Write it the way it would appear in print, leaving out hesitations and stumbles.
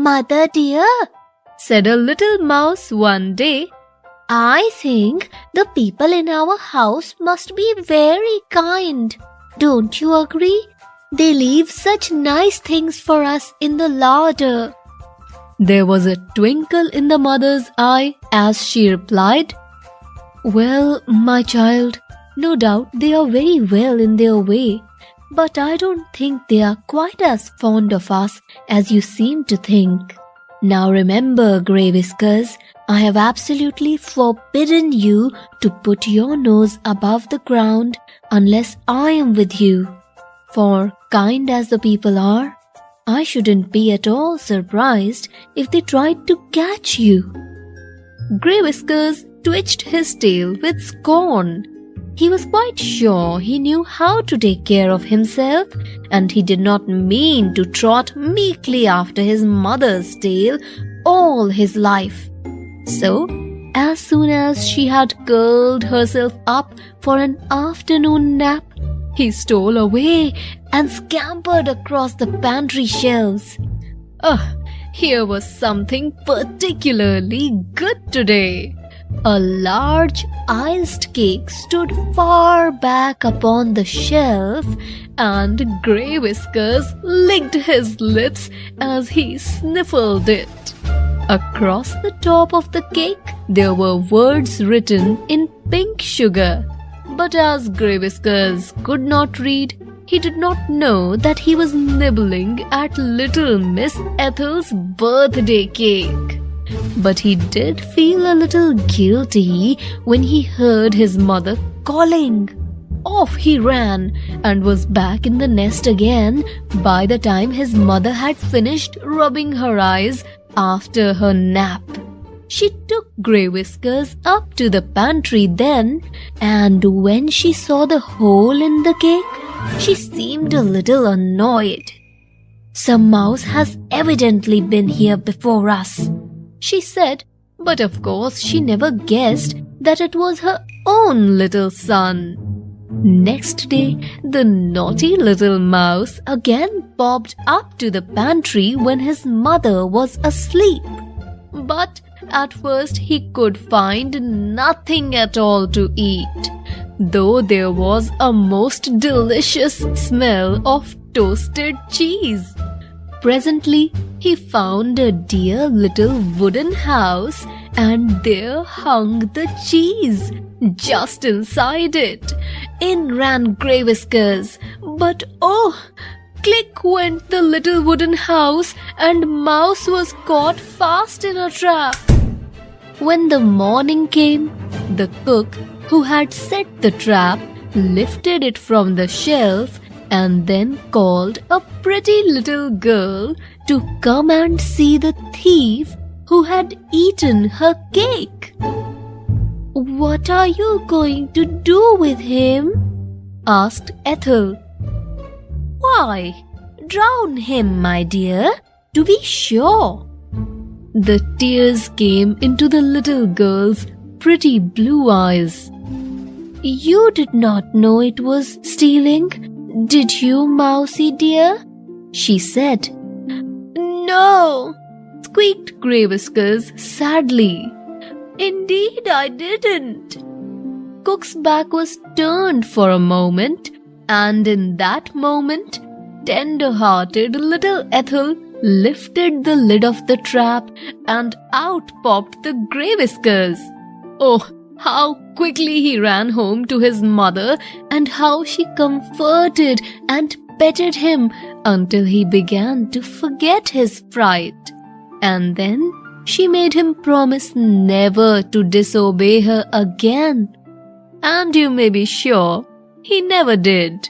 "Mother dear," said a little mouse one day, "I think the people in our house must be very kind. Don't you agree? They leave such nice things for us in the larder." There was a twinkle in the mother's eye as she replied, "Well, my child, no doubt they are very well in their way, but I don't think they are quite as fond of us as you seem to think. Now remember, Grey Whiskers, I have absolutely forbidden you to put your nose above the ground unless I am with you. For, kind as the people are, I shouldn't be at all surprised if they tried to catch you." Grey Whiskers twitched his tail with scorn. He was quite sure he knew how to take care of himself, and he did not mean to trot meekly after his mother's tail all his life. So, as soon as she had curled herself up for an afternoon nap, he stole away and scampered across the pantry shelves. Here was something particularly good today. A large iced cake stood far back upon the shelf, and Grey Whiskers licked his lips as he sniffled it. Across the top of the cake there were words written in pink sugar, but as Grey Whiskers could not read, he did not know that he was nibbling at little Miss Ethel's birthday cake. But he did feel a little guilty when he heard his mother calling. Off he ran and was back in the nest again by the time his mother had finished rubbing her eyes after her nap. She took Grey Whiskers up to the pantry then, and when she saw the hole in the cake, she seemed a little annoyed. "Some mouse has evidently been here before us," she said, but of course she never guessed that it was her own little son. Next day, the naughty little mouse again popped up to the pantry when his mother was asleep. But at first he could find nothing at all to eat, though there was a most delicious smell of toasted cheese. Presently, he found a dear little wooden house, and there hung the cheese just inside it. In ran Grey Whiskers, but oh! Click went the little wooden house, and Mouse was caught fast in a trap. When the morning came, the cook who had set the trap lifted it from the shelf and then called a pretty little girl to come and see the thief who had eaten her cake. "What are you going to do with him?" asked Ethel. "Why, drown him, my dear, to be sure." The tears came into the little girl's pretty blue eyes. "You did not know it was stealing, did you, Mousie dear?" she said. "No," squeaked Grey Whiskers sadly. "Indeed I didn't." Cook's back was turned for a moment, and in that moment, tender-hearted little Ethel lifted the lid of the trap, and out popped the Grey Whiskers. Oh, how quickly he ran home to his mother, and how she comforted and petted him until he began to forget his fright. And then she made him promise never to disobey her again. And you may be sure he never did.